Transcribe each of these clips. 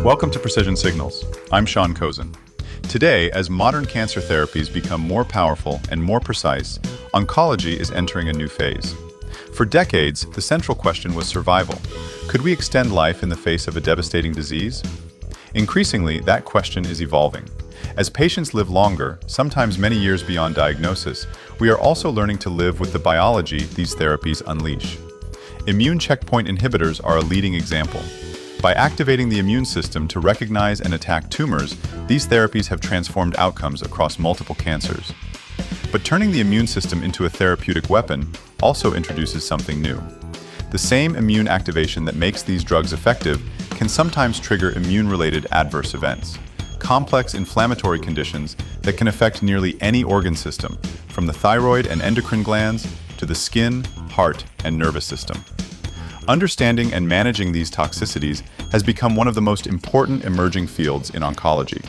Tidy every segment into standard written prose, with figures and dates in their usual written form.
Welcome to Precision Signals. I'm Sean Khozin. Today, as modern cancer therapies become more powerful and more precise, oncology is entering a new phase. For decades, the central question was survival. Could we extend life in the face of a devastating disease? Increasingly, that question is evolving. As patients live longer, sometimes many years beyond diagnosis, we are also learning to live with the biology these therapies unleash. Immune checkpoint inhibitors are a leading example. By activating the immune system to recognize and attack tumors, these therapies have transformed outcomes across multiple cancers. But turning the immune system into a therapeutic weapon also introduces something new. The same immune activation that makes these drugs effective can sometimes trigger immune-related adverse events, complex inflammatory conditions that can affect nearly any organ system, from the thyroid and endocrine glands to the skin, heart, and nervous system. Understanding and managing these toxicities has become one of the most important emerging fields in oncology.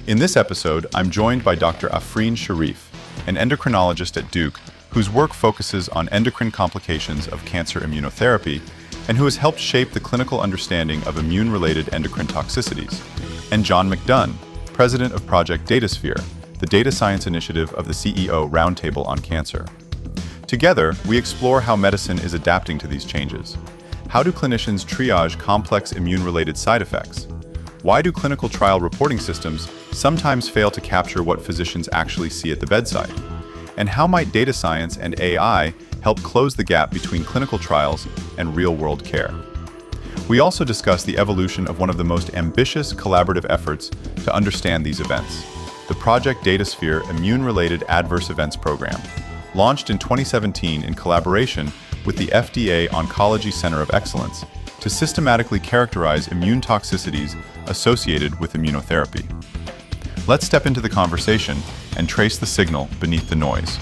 In this episode, I'm joined by Dr. Afreen Shariff, an endocrinologist at Duke, whose work focuses on endocrine complications of cancer immunotherapy and who has helped shape the clinical understanding of immune-related endocrine toxicities, and Jon McDunn, president of Project DataSphere, the data science initiative of the CEO Roundtable on Cancer. Together, we explore how medicine is adapting to these changes. How do clinicians triage complex immune-related side effects? Why do clinical trial reporting systems sometimes fail to capture what physicians actually see at the bedside? And how might data science and AI help close the gap between clinical trials and real-world care? We also discuss the evolution of one of the most ambitious collaborative efforts to understand these events, the Project DataSphere Immune-Related Adverse Events Program, launched in 2017 in collaboration with the FDA Oncology Center of Excellence to systematically characterize immune toxicities associated with immunotherapy. Let's step into the conversation and trace the signal beneath the noise.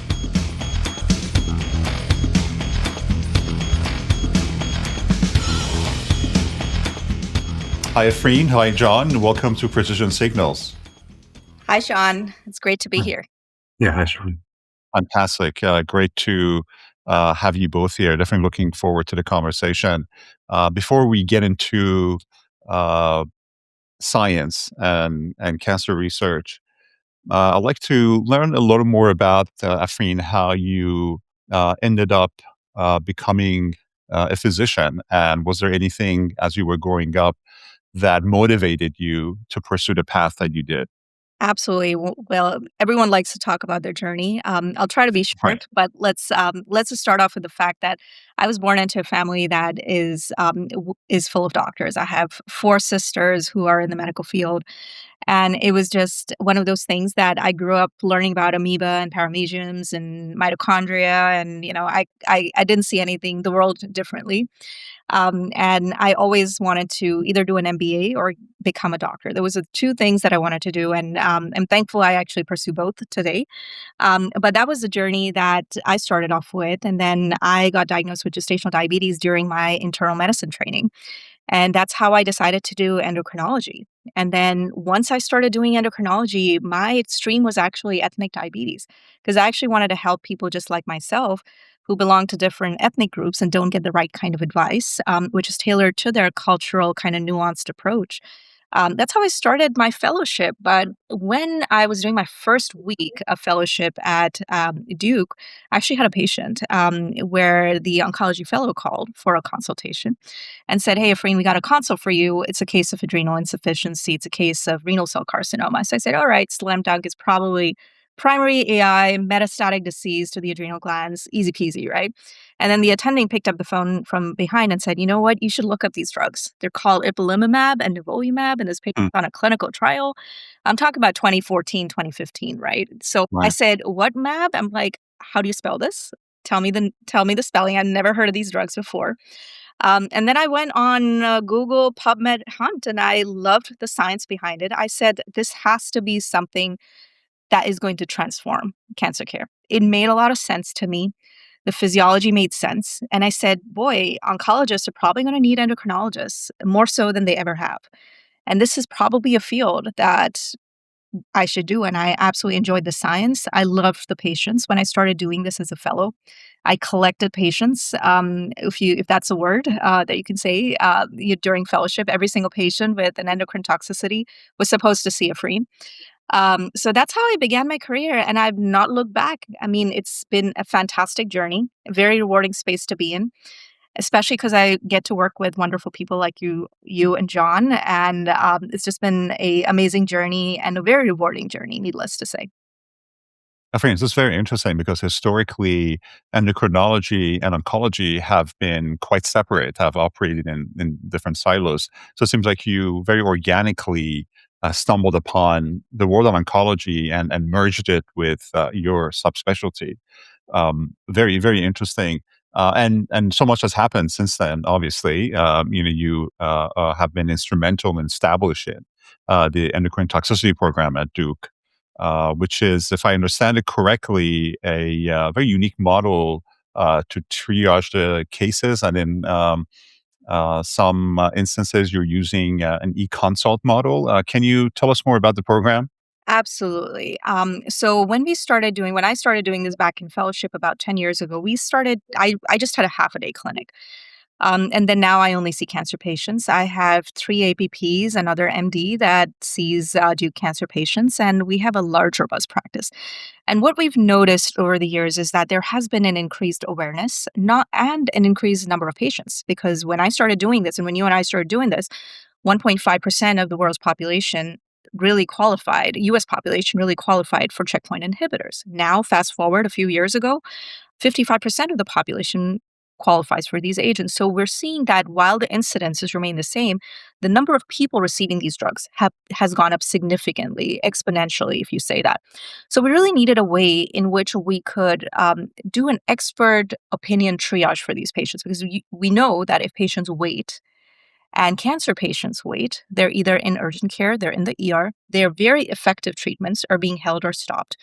Hi, Afreen. Hi, Jon. Welcome to Precision Signals. Hi, Sean. It's great to be here. Yeah, hi, Sean. Fantastic. Great to have you both here. Definitely looking forward to the conversation. Before we get into science and cancer research, I'd like to learn a little more about, Afreen, how you ended up becoming a physician. And was there anything as you were growing up that motivated you to pursue the path that you did? Absolutely. Well, everyone likes to talk about their journey. I'll try to be Right. short, but let's just start off with the fact that I was born into a family that is full of doctors. I have 4 sisters who are in the medical field, and it was just one of those things that I grew up learning about amoeba and parameciums and mitochondria, and I didn't see the world differently. And I always wanted to either do an MBA or become a doctor. There was the 2 things that I wanted to do, and I'm thankful I actually pursue both today. But that was the journey that I started off with, and then I got diagnosed with gestational diabetes during my internal medicine training. And that's how I decided to do endocrinology. And then once I started doing endocrinology, my stream was actually ethnic diabetes, because I actually wanted to help people just like myself who belong to different ethnic groups and don't get the right kind of advice, which is tailored to their cultural kind of nuanced approach. That's how I started my fellowship. But when I was doing my first week of fellowship at Duke, I actually had a patient where the oncology fellow called for a consultation and said, "Hey, Afreen, we got a consult for you. It's a case of adrenal insufficiency. It's a case of renal cell carcinoma." So I said, "All right, slam dunk is probably primary AI, metastatic disease to the adrenal glands, easy peasy, right?" And then the attending picked up the phone from behind and said, "You know what? You should look up these drugs. They're called ipilimumab and nivolumab, and this patient's on a clinical trial." I'm talking about 2014, 2015, right? So I Right. said, "What mab?" I'm like, "How do you spell this? Tell me the spelling. I've never heard of these drugs before." And then I went on Google PubMed Hunt, and I loved the science behind it. I said, "This has to be something that is going to transform cancer care." It made a lot of sense to me. The physiology made sense. And I said, boy, oncologists are probably going to need endocrinologists more so than they ever have. And this is probably a field that I should do. And I absolutely enjoyed the science. I loved the patients. When I started doing this as a fellow, I collected patients. If that's a word that you can say during fellowship, every single patient with an endocrine toxicity was supposed to see Afreen. So that's how I began my career, and I've not looked back. I mean, it's been a fantastic journey, a very rewarding space to be in, especially because I get to work with wonderful people like you and Jon, and it's just been a amazing journey and a very rewarding journey, needless to say. I think this is very interesting because historically, endocrinology and oncology have been quite separate, have operated in different silos. So it seems like you very organically stumbled upon the world of oncology and merged it with your subspecialty. Very, very interesting. And so much has happened since then. Obviously, you have been instrumental in establishing the endocrine toxicity program at Duke, which is, if I understand it correctly, a very unique model to triage the cases. And in some instances, you're using an e-consult model. Can you tell us more about the program? Absolutely. So when I started doing this back in fellowship about 10 years ago, I just had a half a day clinic. And then now I only see cancer patients. I have three APPs, another MD that sees Duke cancer patients, and we have a large, robust practice. And what we've noticed over the years is that there has been an increased awareness, not and an increased number of patients. Because when I started doing this, and when you and I started doing this, 1.5% of the world's population really qualified, US population really qualified for checkpoint inhibitors. Now, fast forward a few years ago, 55% of the population qualifies for these agents. So we're seeing that while the incidences remain the same, the number of people receiving these drugs has gone up significantly, exponentially, if you say that. So we really needed a way in which we could do an expert opinion triage for these patients, because we know that if patients wait and cancer patients wait, they're either in urgent care, they're in the ER, their very effective treatments are being held or stopped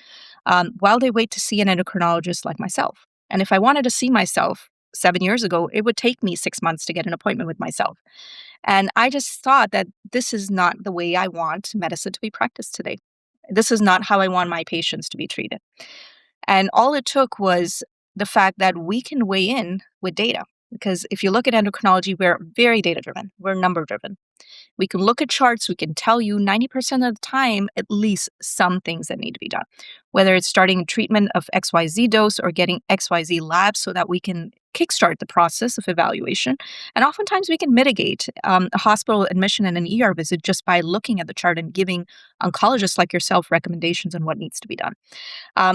while they wait to see an endocrinologist like myself. And if I wanted to see myself 7 years ago, it would take me 6 months to get an appointment with myself. And I just thought that this is not the way I want medicine to be practiced today. This is not how I want my patients to be treated. And all it took was the fact that we can weigh in with data. Because if you look at endocrinology, we're very data driven, we're number driven. We can look at charts, we can tell you 90% of the time at least some things that need to be done, whether it's starting treatment of XYZ dose or getting XYZ labs so that we can kickstart the process of evaluation. And oftentimes we can mitigate a hospital admission and an ER visit just by looking at the chart and giving oncologists like yourself recommendations on what needs to be done.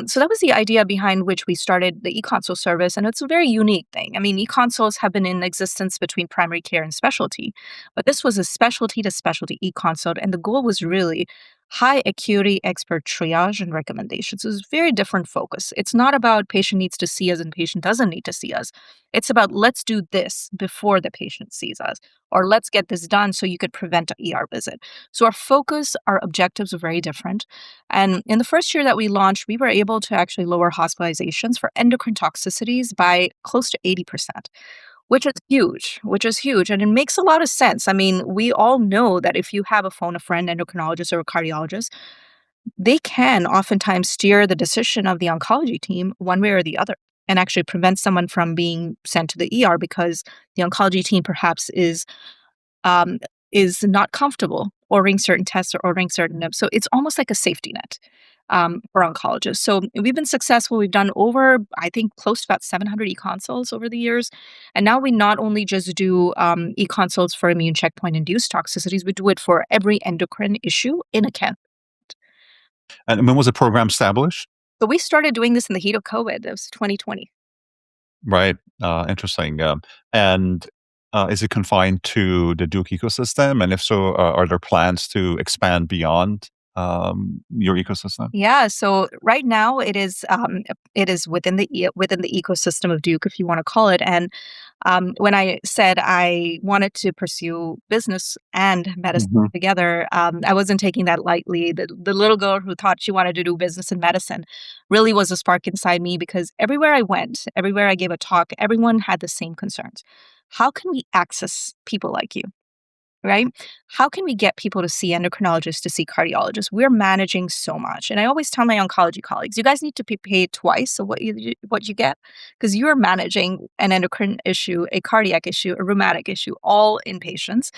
So that was the idea behind which we started the e-consult service, and it's a very unique thing. I mean, e-consults have been in existence between primary care and specialty, but this was a specialty to specialty e-consult, and the goal was really high acuity expert triage and recommendations. It was a very different focus. It's not about patient needs to see us and patient doesn't need to see us. It's about let's do this before the patient sees us, or let's get this done so you could prevent an ER visit. So our focus, our objectives are very different. And in the first year that we launched, we were able to actually lower hospitalizations for endocrine toxicities by close to 80%, which is huge. And it makes a lot of sense. I mean, we all know that if you have a phone a friend endocrinologist or a cardiologist, they can oftentimes steer the decision of the oncology team one way or the other and actually prevent someone from being sent to the ER because the oncology team perhaps um, is not comfortable ordering certain tests or ordering certain nibs. So it's almost like a safety net for oncologists. So we've been successful. We've done over, I think, close to about 700 e-consults over the years. And now we not only just do e-consults for immune checkpoint induced toxicities, we do it for every endocrine issue in a can. And when was the program established? So we started doing this in the heat of COVID. It was 2020. Right. Interesting. And is it confined to the Duke ecosystem? And if so, are there plans to expand beyond your ecosystem? Yeah, so right now it is within within the ecosystem of Duke, if you want to call it. And when I said I wanted to pursue business and medicine Mhm. together, I wasn't taking that lightly. The little girl who thought she wanted to do business and medicine really was a spark inside me because everywhere I went, everywhere I gave a talk, everyone had the same concerns. How can we access people like you? right? How can we get people to see endocrinologists, to see cardiologists? We're managing so much. And I always tell my oncology colleagues, you guys need to be paid twice of what you get, because you're managing an endocrine issue, a cardiac issue, a rheumatic issue, all in patients,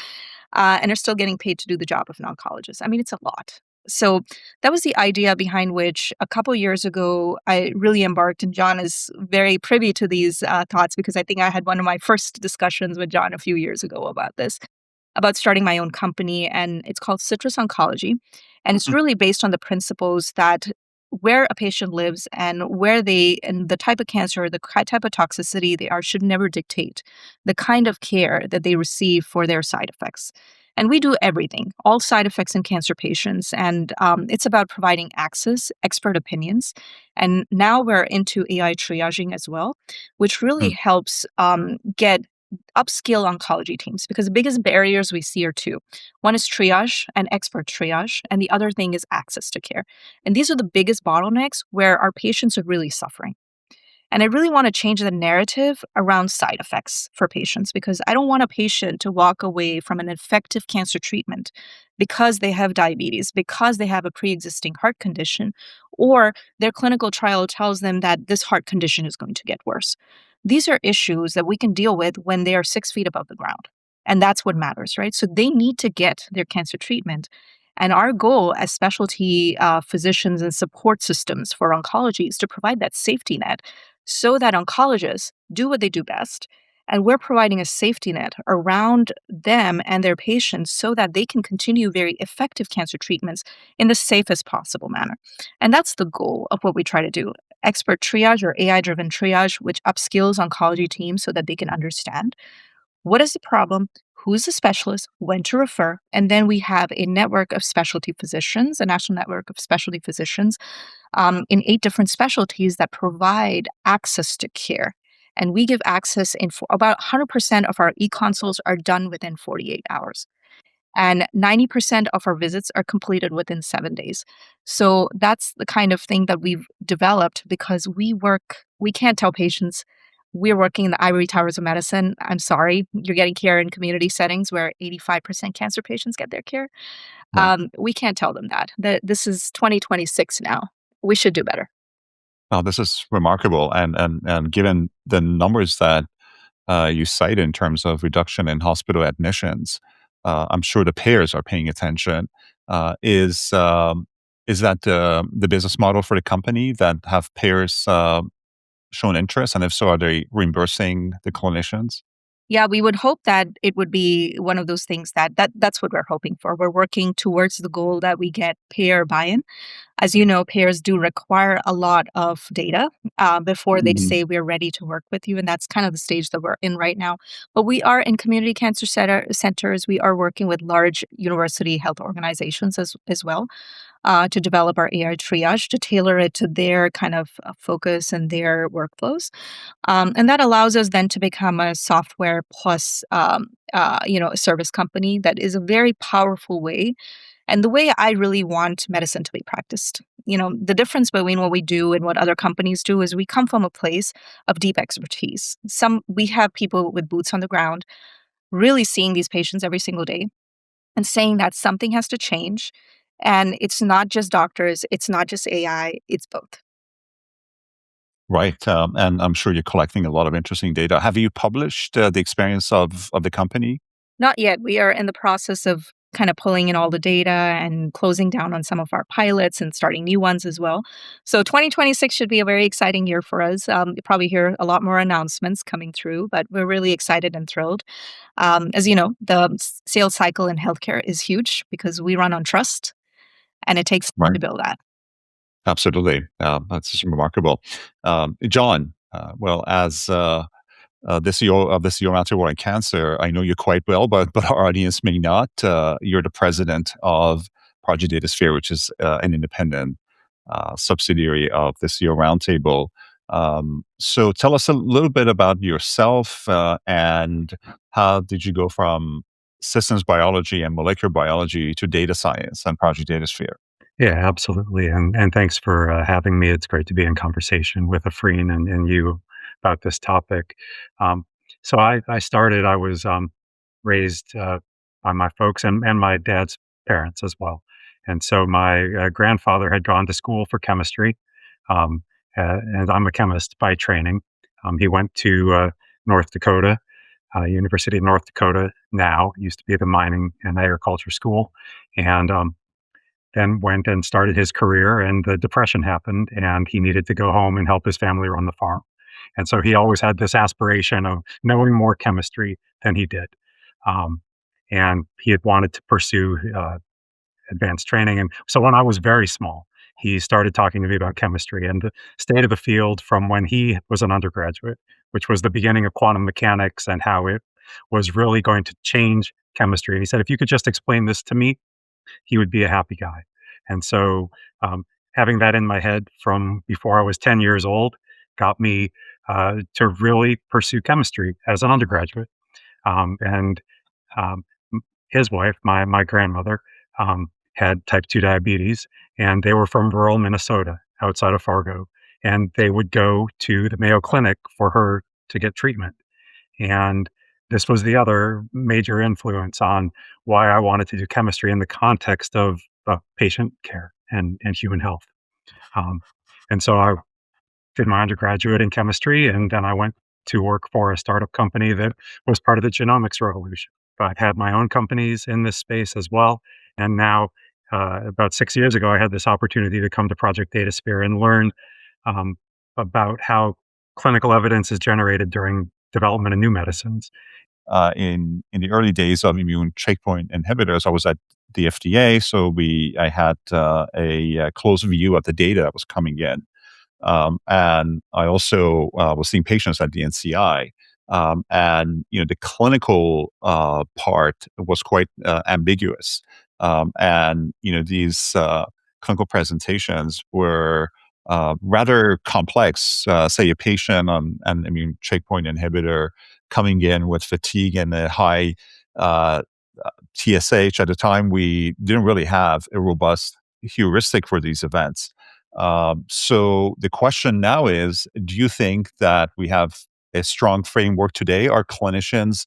and are still getting paid to do the job of an oncologist. I mean, it's a lot. So that was the idea behind which a couple years ago I really embarked, and Jon is very privy to these thoughts because I think I had one of my first discussions with Jon a few years ago about this, about starting my own company, and it's called Citrus Oncology. And it's really based on the principles that where a patient lives and where they and the type of cancer, the type of toxicity they are should never dictate the kind of care that they receive for their side effects. And we do everything, all side effects in cancer patients. And it's about providing access, expert opinions. And now we're into AI triaging as well, which really Mm. helps get upskill oncology teams, because the biggest barriers we see are two. One is triage and expert triage, and the other thing is access to care. And these are the biggest bottlenecks where our patients are really suffering. And I really want to change the narrative around side effects for patients, because I don't want a patient to walk away from an effective cancer treatment because they have diabetes, because they have a pre existing heart condition, or their clinical trial tells them that this heart condition is going to get worse. These are issues that we can deal with when they are 6 feet above the ground. And that's what matters, right? So they need to get their cancer treatment. And our goal as specialty physicians and support systems for oncology is to provide that safety net so that oncologists do what they do best. And we're providing a safety net around them and their patients so that they can continue very effective cancer treatments in the safest possible manner. And that's the goal of what we try to do. Expert triage or AI driven triage, which upskills oncology teams so that they can understand what is the problem, who's the specialist, when to refer. And then we have a network of specialty physicians, a national network of specialty physicians in 8 different specialties that provide access to care. And we give access about 100% of our e-consults are done within 48 hours. And 90% of our visits are completed within 7 days. So that's the kind of thing that we've developed because we can't tell patients we're working in the ivory towers of medicine. I'm sorry, you're getting care in community settings where 85% cancer patients get their care. Right. We can't tell them that this is 2026 now. We should do better. Wow, this is remarkable. And given the numbers that you cite in terms of reduction in hospital admissions, I'm sure the payers are paying attention. Is that the business model for the company that have payers shown interest? And if so, are they reimbursing the clinicians? Yeah, we would hope that it would be one of those things that's what we're hoping for. We're working towards the goal that we get payer buy-in. As you know, payers do require a lot of data before they Mhm. say we're ready to work with you, and that's kind of the stage that we're in right now. But we are in community cancer centers. We are working with large university health organizations as well to develop our AI triage to tailor it to their kind of focus and their workflows. And that allows us then to become a software plus, a service company that is a very powerful way and the way I really want medicine to be practiced. The difference between what we do and what other companies do is we come from a place of deep expertise. We have people with boots on the ground really seeing these patients every single day and saying that something has to change. And it's not just doctors, it's not just AI, it's both. Right. And I'm sure you're collecting a lot of interesting data. Have you published the experience of the company? Not yet. We are in the process of kind of pulling in all the data and closing down on some of our pilots and starting new ones as well. So 2026 should be a very exciting year for us. You'll probably hear a lot more announcements coming through, but we're really excited and thrilled. As you know, the sales cycle in healthcare is huge because we run on trust and it takes time Right. to build that. Absolutely. That's just remarkable. Jon, well, as the CEO of the CEO Antibody Cancer, I know you quite well, but our audience may not. You're the president of Project DataSphere, which is an independent subsidiary of the CEO Roundtable. So tell us a little bit about yourself and how did you go from systems biology and molecular biology to data science and Project DataSphere? Yeah, absolutely. And thanks for having me. It's great to be in conversation with Afreen and you about this topic. Um, I was raised my folks and my dad's parents as well. And so my grandfather had gone to school for chemistry, um, and I'm a chemist by training. He went to North Dakota, University of North Dakota now, used to be the mining and agriculture school, and then went and started his career, and the depression happened, and he needed to go home and help his family run the farm. And so he always had this aspiration of knowing more chemistry than he did. Um, and he had wanted to pursue advanced training. And so when I was very small, he started talking to me about chemistry and the state of the field from when he was an undergraduate, which was the beginning of quantum mechanics and how it was really going to change chemistry. And he said, if you could just explain this to me, he would be a happy guy. And so having that in my head from before I was 10 years old got me to really pursue chemistry as an undergraduate. And um, his wife, my grandmother, had type 2 diabetes, and they were from rural Minnesota outside of Fargo. And they would go to the Mayo Clinic for her to get treatment. And this was the other major influence on why I wanted to do chemistry in the context of patient care and human health. Um, and so I did my undergraduate in chemistry, and then I went to work for a startup company that was part of the genomics revolution. But I've had my own companies in this space as well. And now, about 6 years ago, I had this opportunity to come to Project DataSphere and learn um, about how clinical evidence is generated during development of new medicines. In the early days of immune checkpoint inhibitors, I was at the FDA, so I had a close view of the data that was coming in. And I also was seeing patients at the NCI. And the clinical part was quite ambiguous. And these clinical presentations were rather complex. Say a patient on an immune checkpoint inhibitor coming in with fatigue and a high TSH. At the time, we didn't really have a robust heuristic for these events. So the question now is, do you think that we have a strong framework today? Are clinicians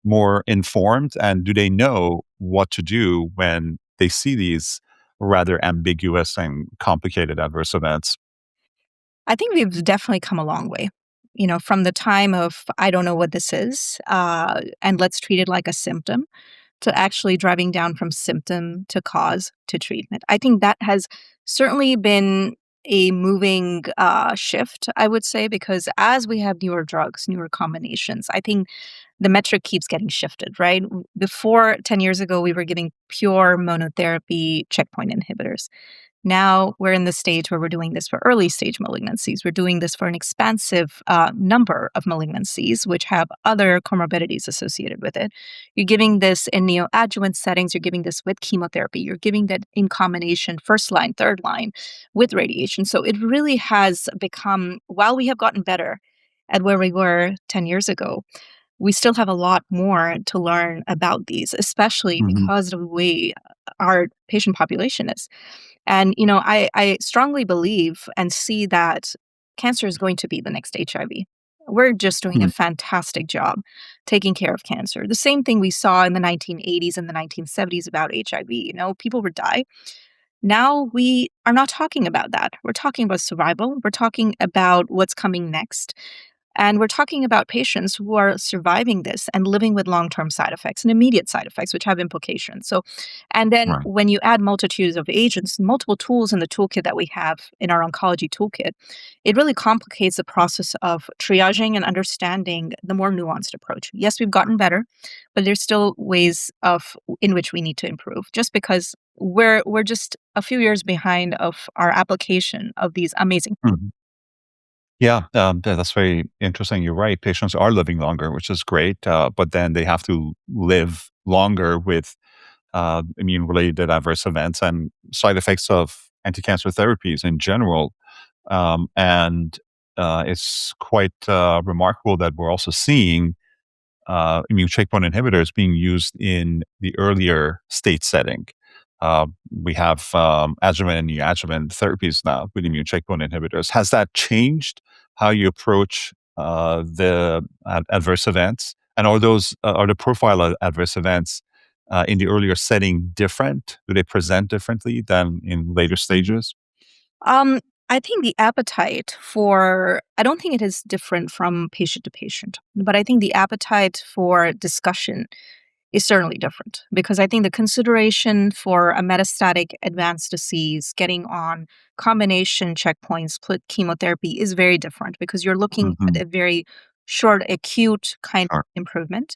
more informed, and do they know what to do when they see these rather ambiguous and complicated adverse events? I think we've definitely come a long way. From the time of, I don't know what this is, and let's treat it like a symptom, to actually driving down from symptom to cause to treatment. I think that has certainly been a moving shift, I would say, because as we have newer drugs, newer combinations, I think the metric keeps getting shifted, right? Before 10 years ago, we were giving pure monotherapy checkpoint inhibitors. Now we're in the stage where we're doing this for early stage malignancies. We're doing this for an expansive number of malignancies, which have other comorbidities associated with it. You're giving this in neoadjuvant settings. You're giving this with chemotherapy. You're giving that in combination, first line, third line, with radiation. So it really has become, while we have gotten better at where we were 10 years ago, we still have a lot more to learn about these, especially Mhm. because of the way our patient population is. And, I strongly believe and see that cancer is going to be the next HIV. We're just doing a Mm. fantastic job taking care of cancer. The same thing we saw in the 1980s and the 1970s about HIV. People would die. Now we are not talking about that. We're talking about survival. We're talking about what's coming next. And we're talking about patients who are surviving this and living with long-term side effects and immediate side effects, which have implications. So, and then Right. when you add multitudes of agents, multiple tools in the toolkit that we have in our oncology toolkit, it really complicates the process of triaging and understanding the more nuanced approach. Yes, we've gotten better, but there's still ways in which we need to improve. Just because we're just a few years behind of our application of these amazing. Mhm. Yeah, that's very interesting. You're right. Patients are living longer, which is great, but then they have to live longer with immune-related adverse events and side effects of anti-cancer therapies in general. And it's quite remarkable that we're also seeing immune checkpoint inhibitors being used in the earlier state setting. We have adjuvant and neoadjuvant therapies now with immune checkpoint inhibitors. Has that changed how you approach the adverse events? And are the profile of adverse events in the earlier setting different? Do they present differently than in later stages? Um, I think the appetite for, I don't think it is different from patient to patient, but I think the appetite for discussion is certainly different because I think the consideration for a metastatic advanced disease getting on combination checkpoints, split chemotherapy is very different because you're looking at Hmm. a very short, acute kind of Sure. improvement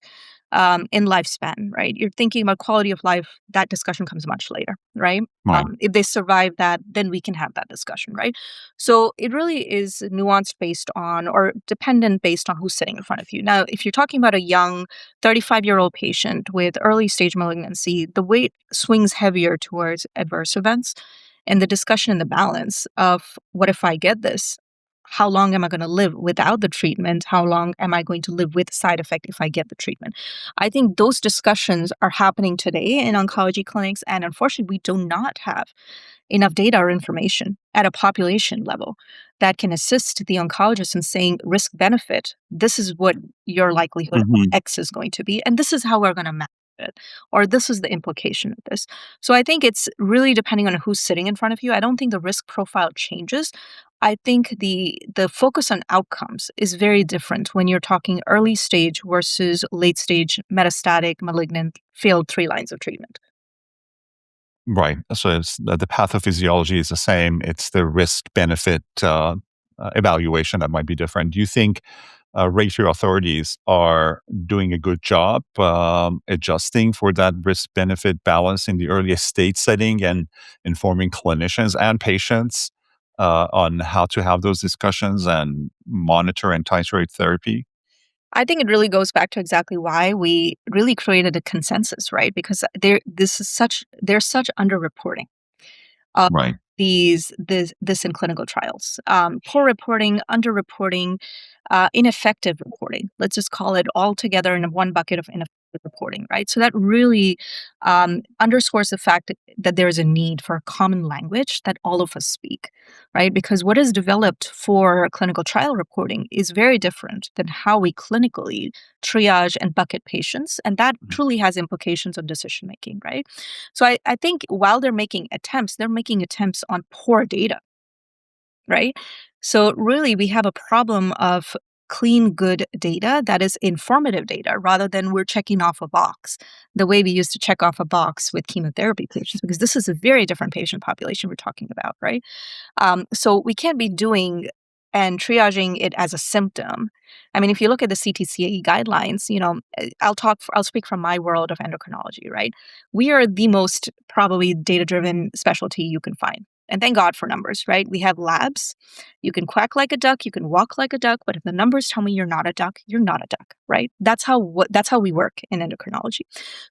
in lifespan, right? You're thinking about quality of life, that discussion comes much later, right? Right. If they survive that, then we can have that discussion, right? So it really is nuanced based on or dependent based on who's sitting in front of you. Now, if you're talking about a young 35-year-old patient with early stage malignancy, the weight swings heavier towards adverse events and the discussion and the balance of what if I get this? How long am I going to live without the treatment? How long am I going to live with side effect if I get the treatment? I think those discussions are happening today in oncology clinics, and unfortunately, we do not have enough data or information at a population level that can assist the oncologist in saying risk benefit. This is what your likelihood of Hmm. X is going to be, and this is how we're going to manage it, or this is the implication of this. So I think it's really depending on who's sitting in front of you. I don't think the risk profile changes. I think the focus on outcomes is very different when you're talking early stage versus late stage metastatic malignant failed 3 lines of treatment. Right. So the pathophysiology is the same. It's the risk benefit evaluation that might be different. Do you think regulatory authorities are doing a good job adjusting for that risk benefit balance in the earliest stage setting and informing clinicians and patients on how to have those discussions and monitor and titrate therapy? I think it really goes back to exactly why we really created a consensus, right? Because there's such underreporting of Right. this in clinical trials. Poor reporting, underreporting, ineffective reporting. Let's just call it all together in one bucket of ineffective reporting, right? So that really underscores the fact that there is a need for a common language that all of us speak, right? Because what is developed for clinical trial reporting is very different than how we clinically triage and bucket patients. And that truly has implications on decision making, right? So I think while they're making attempts on poor data, right? So really, we have a problem of clean, good data that is informative data rather than we're checking off a box the way we used to check off a box with chemotherapy patients, because this is a very different patient population we're talking about, right? So we can't be doing and triaging it as a symptom. I mean, if you look at the CTCAE guidelines, I'll speak from my world of endocrinology, right? We are the most probably data-driven specialty you can find. And thank God for numbers, right? We have labs. You can quack like a duck, you can walk like a duck, but if the numbers tell me you're not a duck, you're not a duck, right? That's how we work in endocrinology.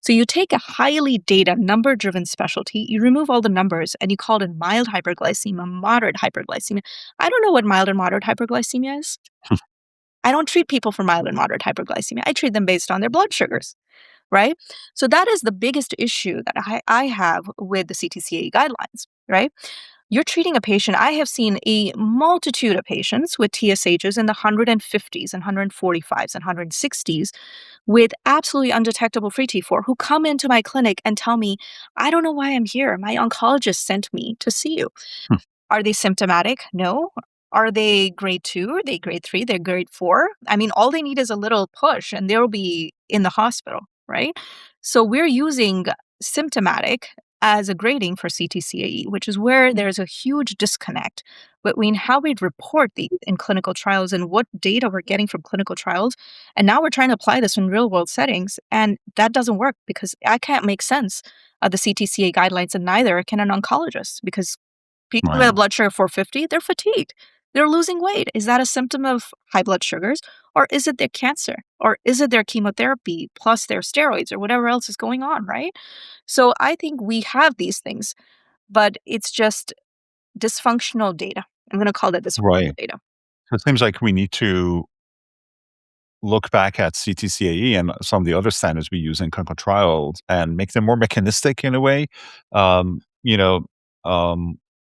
So you take a highly data number-driven specialty, you remove all the numbers, and you call it mild hyperglycemia, moderate hyperglycemia. I don't know what mild and moderate hyperglycemia is. I don't treat people for mild and moderate hyperglycemia. I treat them based on their blood sugars, right? So that is the biggest issue that I have with the CTCAE guidelines, right? You're treating a patient. I have seen a multitude of patients with TSHs in the 150s and 145s and 160s with absolutely undetectable free T4 who come into my clinic and tell me, I don't know why I'm here. My oncologist sent me to see you. Hmm. Are they symptomatic? No. Are they grade 2? Are they grade 3? They're grade 4? I mean, all they need is a little push and they'll be in the hospital, right? So we're using symptomatic as a grading for CTCAE, which is where there's a huge disconnect between how we report these in clinical trials and what data we're getting from clinical trials. And now we're trying to apply this in real world settings. And that doesn't work because I can't make sense of the CTCAE guidelines, and neither can an oncologist, because people with Right. a blood sugar of 450, they're fatigued. They're losing weight. Is that a symptom of high blood sugars? Or is it their cancer? Or is it their chemotherapy plus their steroids or whatever else is going on, right? So I think we have these things, but it's just dysfunctional data. I'm going to call that Right. dysfunctional data. So it seems like we need to look back at CTCAE and some of the other standards we use in clinical trials and make them more mechanistic in a way. Um, you know,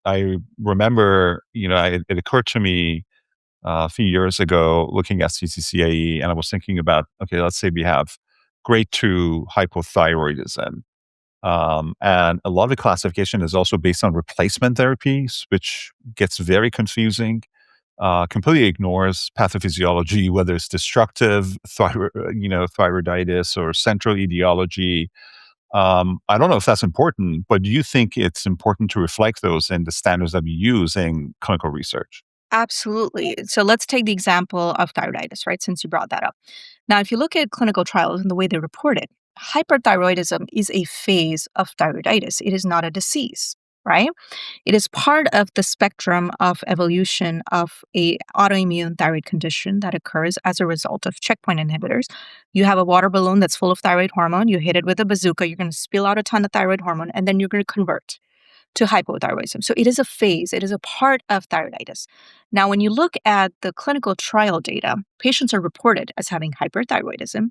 I remember, it occurred to me a few years ago looking at CTCAE, and I was thinking about, okay, let's say we have grade 2 hypothyroidism. And a lot of the classification is also based on replacement therapies, which gets very confusing. Completely ignores pathophysiology, whether it's destructive thyroiditis or central etiology. I don't know if that's important, but do you think it's important to reflect those in the standards that we use in clinical research? Absolutely. So let's take the example of thyroiditis, right? Since you brought that up. Now, if you look at clinical trials and the way they report it, hyperthyroidism is a phase of thyroiditis. It is not a disease, right? It is part of the spectrum of evolution of a autoimmune thyroid condition that occurs as a result of checkpoint inhibitors. You have a water balloon that's full of thyroid hormone, you hit it with a bazooka, you're going to spill out a ton of thyroid hormone, and then you're going to convert to hypothyroidism. So it is a phase, it is a part of thyroiditis. Now, when you look at the clinical trial data, patients are reported as having hyperthyroidism,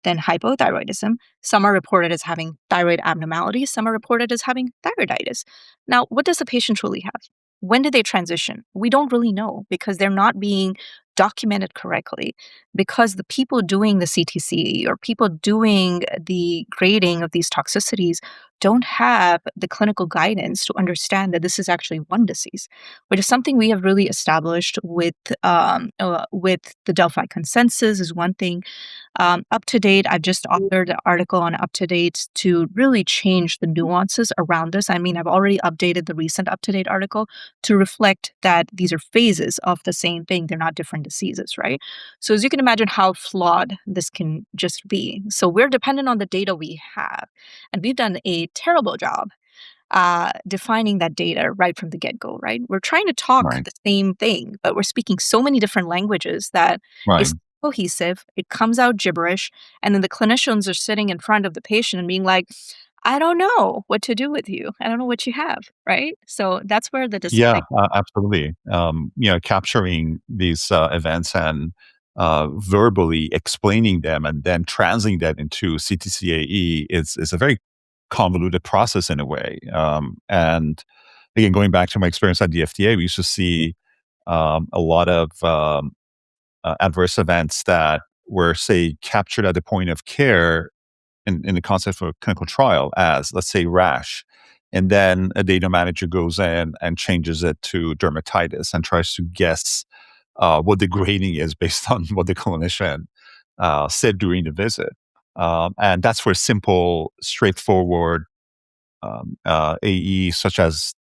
then hypothyroidism. Some are reported as having thyroid abnormalities, some are reported as having thyroiditis. Now, what does the patient truly have? When did they transition? We don't really know because they're not being documented correctly, because the people doing the CTC or people doing the grading of these toxicities don't have the clinical guidance to understand that this is actually one disease, which is something we have really established with the Delphi consensus is one thing. Up to date, I've just authored an article on Up to Date to really change the nuances around this. I mean, I've already updated the recent Up to Date article to reflect that these are phases of the same thing. They're not different diseases, right? So as you can imagine how flawed this can just be. So we're dependent on the data we have. And we've done a terrible job defining that data right from the get-go, right? We're trying to talk Right. the same thing, but we're speaking so many different languages that Right. it's cohesive, it comes out gibberish, and then the clinicians are sitting in front of the patient and being like, I don't know what to do with you. I don't know what you have, right? So that's where the Yeah, disconnect. absolutely. Capturing these events and verbally explaining them and then translating that into CTCAE is a very convoluted process in a way. And again, going back to my experience at the FDA, we used to see a lot of adverse events that were, say, captured at the point of care in the concept of a clinical trial as, let's say, rash. And then a data manager goes in and changes it to dermatitis and tries to guess what the grading is based on what the clinician said during the visit. And that's where simple, straightforward AE, such as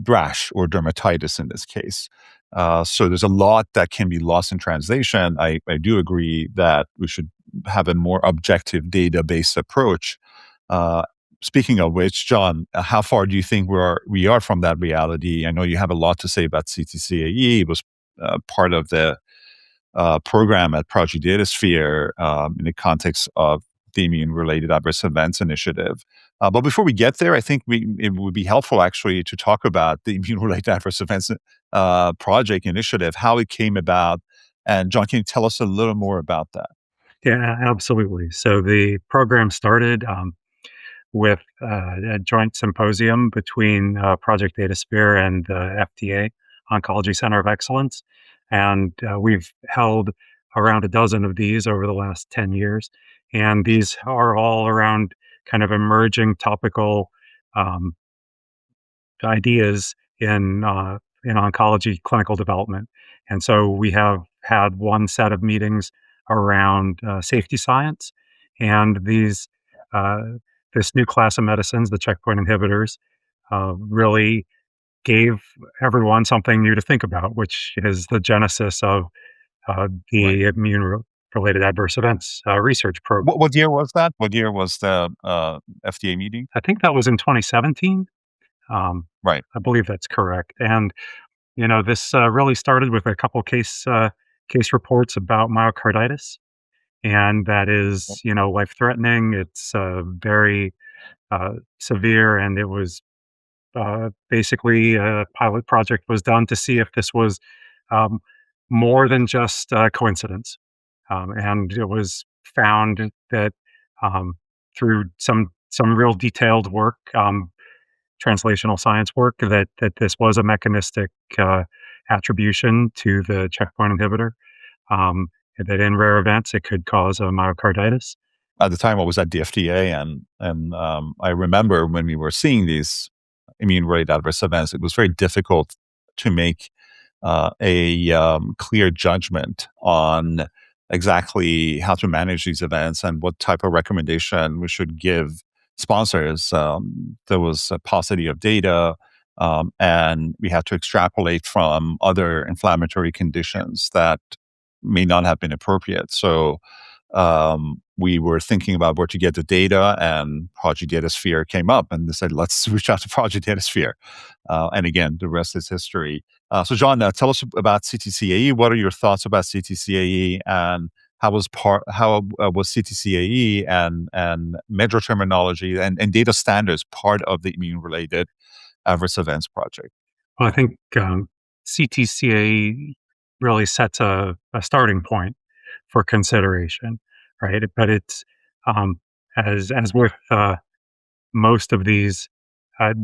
rash or dermatitis in this case. So there's a lot that can be lost in translation. I do agree that we should have a more objective data-based approach. Uh, Speaking of which, John, how far do you think we are from that reality? I know you have a lot to say about CTCAE. It was part of the program at Project DataSphere in the context of the Immune-Related Adverse Events Initiative. But before we get there, I think it would be helpful actually to talk about the Immune-Related Adverse Events Project Initiative, how it came about. And John, can you tell us a little more about that? Yeah, absolutely. So the program started with a joint symposium between Project DataSphere and the FDA Oncology Center of Excellence. And we've held around a dozen of these over the last 10 years. And these are all around kind of emerging topical um, ideas in oncology clinical development. And so we have had one set of meetings around safety science, and uh, this new class of medicines, the checkpoint inhibitors, really gave everyone something new to think about, which is the genesis of the immune-related adverse events research program. What year was that? What year was the FDA meeting? I think that was in 2017. Right. I believe that's correct. And this really started with a couple case reports about myocarditis, and that is life threatening. It's very severe, and it was basically a pilot project was done to see if this was um, more than just coincidence, and it was found that um, through some real detailed work. Translational science work that this was a mechanistic attribution to the checkpoint inhibitor. That in rare events it could cause a myocarditis, at the time I was at the FDA, and I remember when we were seeing these immune-related adverse events, it was very difficult to make a clear judgment on exactly how to manage these events and what type of recommendation we should give sponsors. There was a paucity of data, and we had to extrapolate from other inflammatory conditions that may not have been appropriate. So we were thinking about where to get the data, and Project DataSphere came up, and they said, let's reach out to Project DataSphere. And again, the rest is history. So Jon, tell us about CTCAE. What are your thoughts about CTCAE, and how was CTCAE and metro terminology and data standards part of the immune-related adverse events project? Well, I think CTCAE really sets a starting point for consideration, right? But it's as with most of these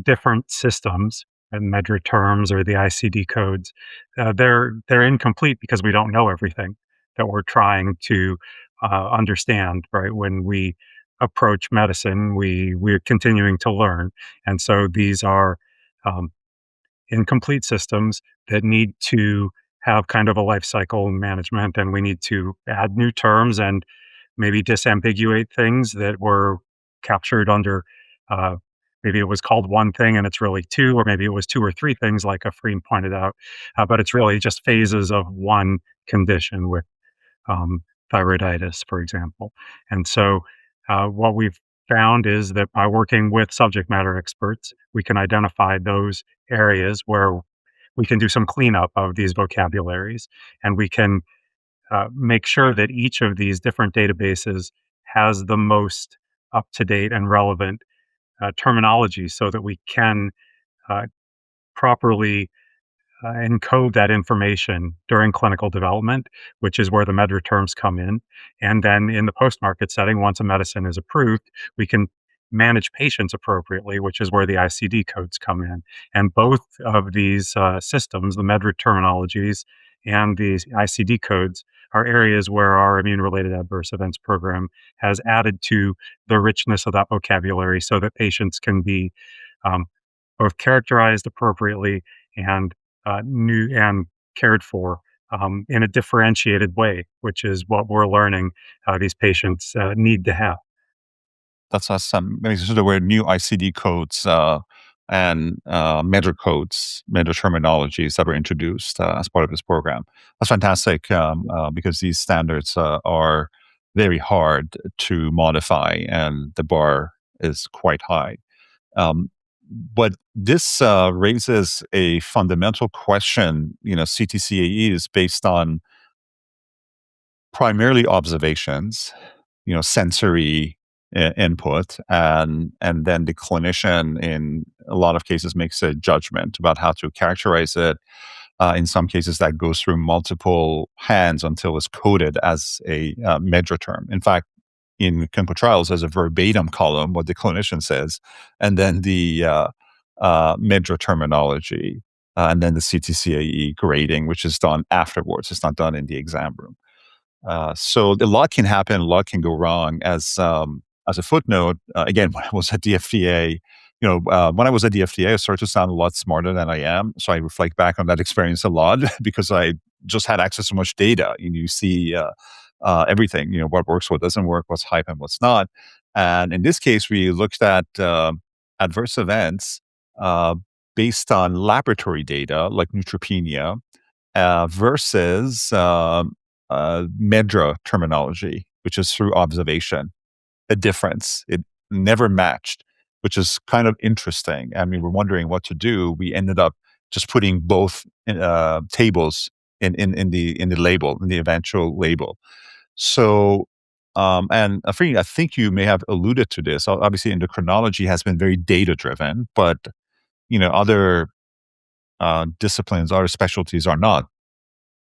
different systems and measure terms or the ICD codes, they're incomplete because we don't know everything that we're trying to understand. Right, when we approach medicine, we're continuing to learn, and so these are um, incomplete systems that need to have kind of a life cycle management, and we need to add new terms and maybe disambiguate things that were captured under uh, maybe it was called one thing and it's really two, or maybe it was two or three things like Afreen pointed out, but it's really just phases of one condition with um, thyroiditis, for example. And so what we've found is that by working with subject matter experts, we can identify those areas where we can do some cleanup of these vocabularies, and we can make sure that each of these different databases has the most up to date and relevant terminology so that we can uh, properly encode that information during clinical development, which is where the MEDR terms come in. And then in the post market setting, once a medicine is approved, we can manage patients appropriately, which is where the ICD codes come in. And both of these systems, the MEDR terminologies and the ICD codes, are areas where our immune related adverse events program has added to the richness of that vocabulary so that patients can be um, both characterized appropriately and new and cared for in a differentiated way, which is what we're learning these patients need to have. That's awesome. Maybe so there were new ICD codes and measure codes, measure terminologies that were introduced as part of this program. That's fantastic because these standards are very hard to modify, and the bar is quite high. Um, but this raises a fundamental question. CTCAE is based on primarily observations, sensory input, and then the clinician in a lot of cases makes a judgment about how to characterize it. In some cases, that goes through multiple hands until it's coded as a measure term. In fact, in clinical trials, there's a verbatim column, what the clinician says, and then the measure terminology, and then the CTCAE grading, which is done afterwards. It's not done in the exam room. So a lot can happen, a lot can go wrong. As a footnote, again, when I was at the FDA, when I was at the FDA, I started to sound a lot smarter than I am. So I reflect back on that experience a lot because I just had access to much data. You see everything, what works, what doesn't work, what's hype and what's not. And in this case, we looked at adverse events uh, based on laboratory data like neutropenia versus MEDRA terminology, which is through observation. A difference. It never matched, which is kind of interesting. And we were wondering what to do. We ended up just putting both tables in the label, in the eventual label. So, and Afreen, I think you may have alluded to this. Obviously, endocrinology has been very data driven, but other disciplines, other specialties are not.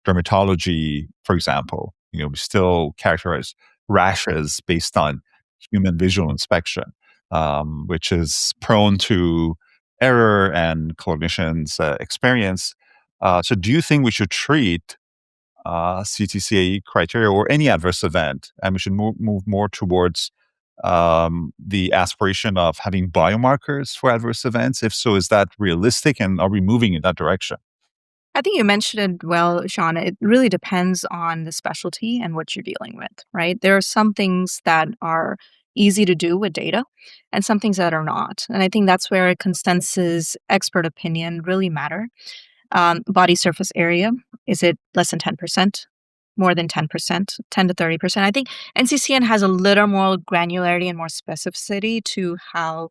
Dermatology, for example, we still characterize rashes based on human visual inspection, which is prone to error and clinicians' experience. So do you think we should treat CTCAE criteria or any adverse event, and we should move more towards the aspiration of having biomarkers for adverse events? If so, is that realistic, and are we moving in that direction? I think you mentioned it well, Sean. It really depends on the specialty and what you're dealing with, right? There are some things that are easy to do with data and some things that are not. And I think that's where a consensus expert opinion really matter. Body surface area, is it less than 10%? More than 10%, 10 to 30%. I think NCCN has a little more granularity and more specificity to how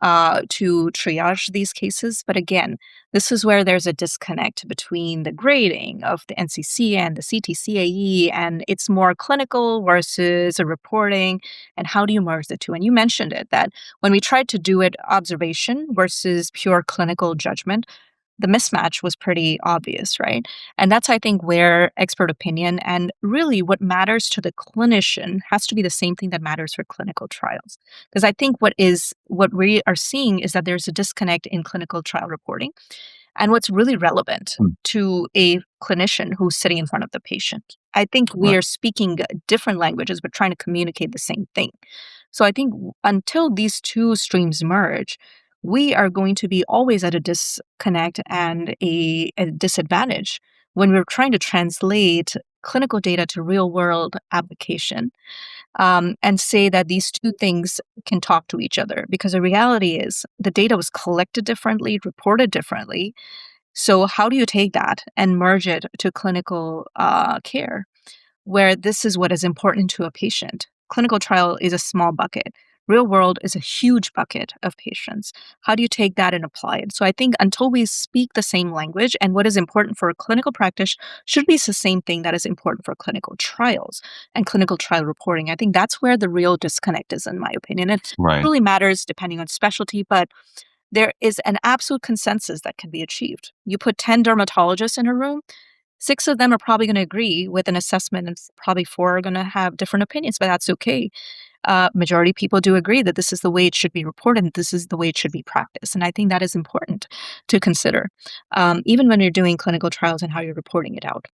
to triage these cases. But again, this is where there's a disconnect between the grading of the NCC and the CTCAE, and it's more clinical versus a reporting. And how do you merge the two? And you mentioned it that when we tried to do it observation versus pure clinical judgment, the mismatch was pretty obvious, right? And that's, I think, where expert opinion and really what matters to the clinician has to be the same thing that matters for clinical trials. Because I think what we are seeing is that there's a disconnect in clinical trial reporting and what's really relevant Mm. to a clinician who's sitting in front of the patient. I think we Right. are speaking different languages, but trying to communicate the same thing. So I think until these two streams merge, we are going to be always at a disconnect and a disadvantage when we're trying to translate clinical data to real world application, and say that these two things can talk to each other. Because the reality is the data was collected differently, reported differently. So, how do you take that and merge it to clinical care, where this is what is important to a patient? Clinical trial is a small bucket. Real world is a huge bucket of patients. How do you take that and apply it? So I think until we speak the same language and what is important for a clinical practice should be the same thing that is important for clinical trials and clinical trial reporting. I think that's where the real disconnect is, in my opinion. It Right. really matters depending on specialty, but there is an absolute consensus that can be achieved. You put 10 dermatologists in a room, 6 of them are probably going to agree with an assessment, and probably 4 are going to have different opinions, but that's okay. Majority of people do agree that this is the way it should be reported, and this is the way it should be practiced. And I think that is important to consider, even when you're doing clinical trials and how you're reporting it out.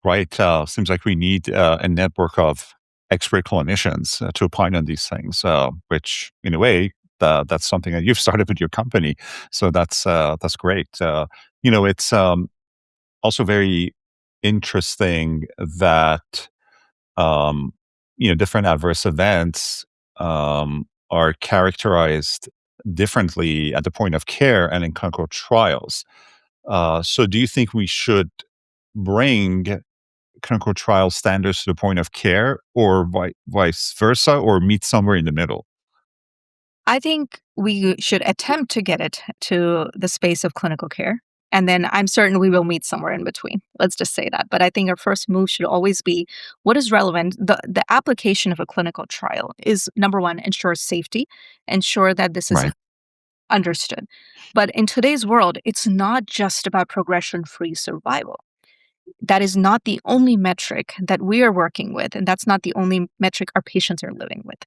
Right. Seems like we need a network of expert clinicians to opine on these things, which, in a way, that's something that you've started with your company. So that's great. It's also very interesting that different adverse events are characterized differently at the point of care and in clinical trials. So, do you think we should bring clinical trial standards to the point of care, or vice versa, or meet somewhere in the middle? I think we should attempt to get it to the space of clinical care. And then I'm certain we will meet somewhere in between. Let's just say that. But I think our first move should always be what is relevant. The application of a clinical trial is number one, ensure safety, ensure that this is Right. understood. But in today's world, it's not just about progression free survival. That is not the only metric that we are working with, and that's not the only metric our patients are living with.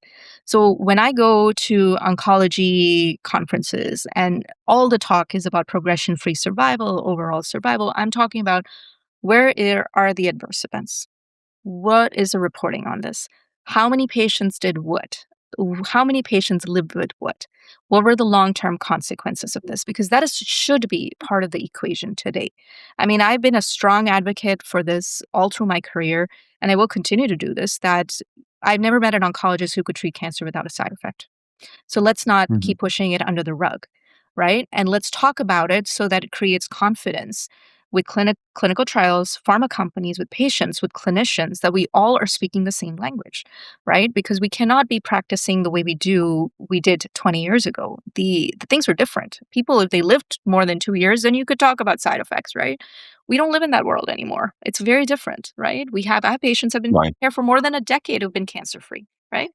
So when I go to oncology conferences and all the talk is about progression-free survival, overall survival, I'm talking about are the adverse events? What is the reporting on this? How many patients did what? How many patients lived with what? What were the long-term consequences of this? Because should be part of the equation today. I mean, I've been a strong advocate for this all through my career, and I will continue to do this, that I've never met an oncologist who could treat cancer without a side effect. So let's not Mhm. keep pushing it under the rug, right? And let's talk about it so that it creates confidence with clinical trials, pharma companies, with patients, with clinicians, that we all are speaking the same language, right? Because we cannot be practicing the way we did 20 years ago. The things were different. People, if they lived more than 2 years, then you could talk about side effects, right? We don't live in that world anymore. It's very different, right? I have patients who have been Right. here for more than a decade who've been cancer free, right?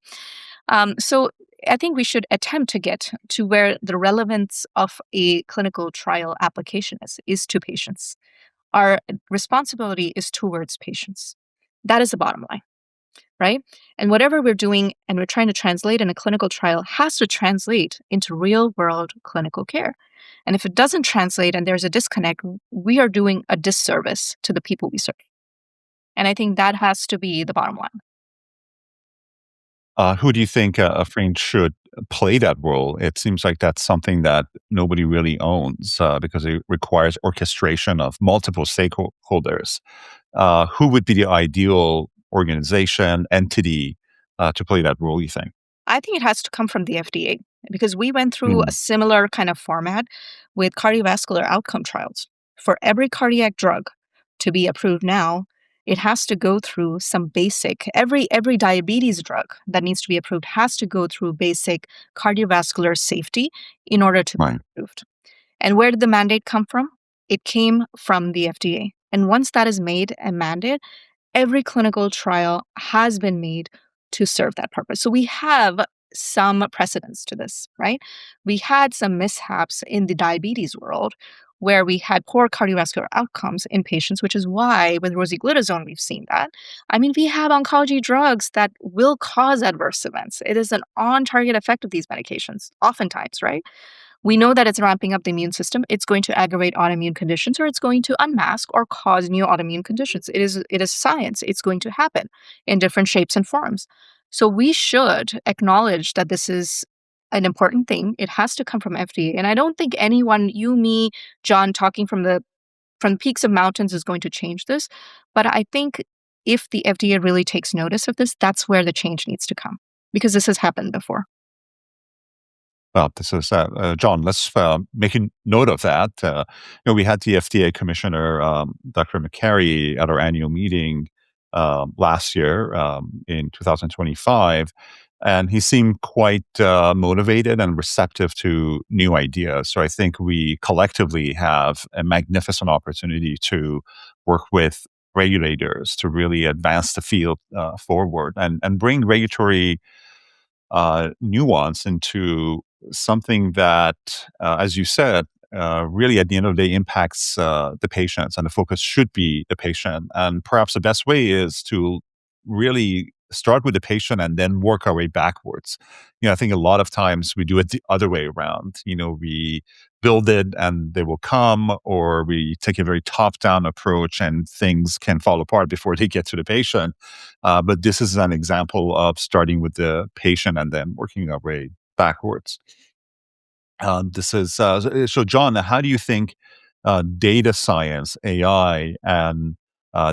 So I think we should attempt to get to where the relevance of a clinical trial application is to patients. Our responsibility is towards patients. That is the bottom line, right? And whatever we're doing and we're trying to translate in a clinical trial has to translate into real world clinical care. And if it doesn't translate and there's a disconnect, we are doing a disservice to the people we serve. And I think that has to be the bottom line. Who do you think Afreen should play that role? It seems like that's something that nobody really owns because it requires orchestration of multiple stakeholders. Who would be the ideal organization, entity to play that role, you think? I think it has to come from the FDA because we went through a Mm, similar kind of format with cardiovascular outcome trials. For every cardiac drug to be approved now, it has to go through some basic every diabetes drug that needs to be approved has to go through basic cardiovascular safety in order to right. be approved. And where did the mandate come from? It came from the FDA. And once that is made a mandate, every clinical trial has been made to serve that purpose. So we have some precedence to this, right? We had some mishaps in the diabetes world where we had poor cardiovascular outcomes in patients, which is why with rosiglitazone we've seen that. I mean, we have oncology drugs that will cause adverse events. It is an on-target effect of these medications, oftentimes, right? We know that it's ramping up the immune system. It's going to aggravate autoimmune conditions or it's going to unmask or cause new autoimmune conditions. It is science. It's going to happen in different shapes and forms. So we should acknowledge that this is an important thing. It has to come from FDA. And I don't think anyone, you, me, John, talking from peaks of mountains is going to change this. But I think if the FDA really takes notice of this, that's where the change needs to come because this has happened before. Well, this is John. Let's make a note of that. We had the FDA Commissioner, Dr. McCary, at our annual meeting last year in 2025, and he seemed quite motivated and receptive to new ideas. So I think we collectively have a magnificent opportunity to work with regulators to really advance the field forward and bring regulatory nuance into something that, as you said, really at the end of the day impacts the patients, and the focus should be the patient. And perhaps the best way is to really start with the patient and then work our way backwards. I think a lot of times we do it the other way around. We build it and they will come, or we take a very top-down approach and things can fall apart before they get to the patient. But this is an example of starting with the patient and then working our way backwards. This is so. John, how do you think data science, AI, and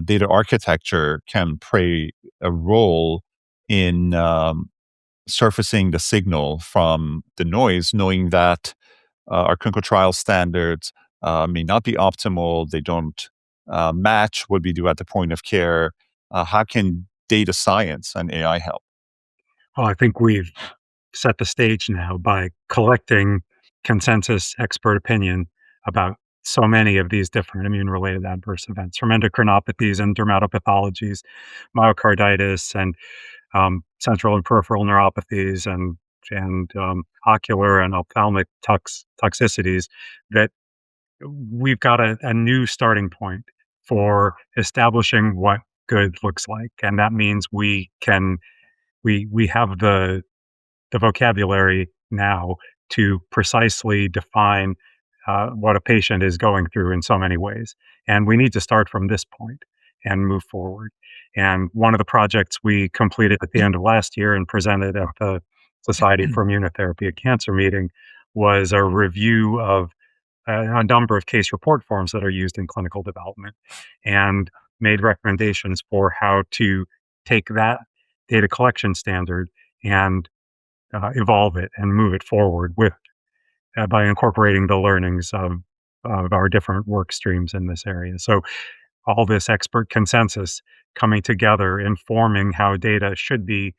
data architecture can play a role in surfacing the signal from the noise, knowing that our clinical trial standards may not be optimal, they don't match what we do at the point of care? How can data science and AI help? Well, I think we've set the stage now by collecting consensus expert opinion about so many of these different immune-related adverse events, from endocrinopathies and dermatopathologies, myocarditis, and central and peripheral neuropathies, and ocular and ophthalmic toxicities. That we've got a new starting point for establishing what good looks like, and that means we have the vocabulary now to precisely define what a patient is going through in so many ways. And we need to start from this point and move forward. And one of the projects we completed at the end of last year and presented at the Society for Immunotherapy and Cancer meeting was a review of a number of case report forms that are used in clinical development, and made recommendations for how to take that data collection standard and evolve it and move it forward with by incorporating the learnings of our different work streams in this area. So all this expert consensus coming together, informing how data should be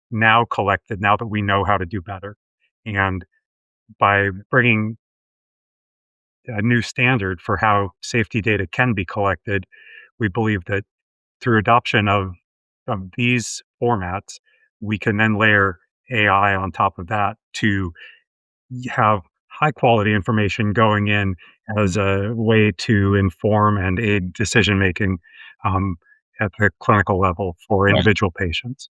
now collected, now that we know how to do better. And by bringing a new standard for how safety data can be collected, we believe that through adoption of these formats, we can then layer AI on top of that to have high quality information going in as a way to inform and aid decision making um, at the clinical level for Right. individual patients.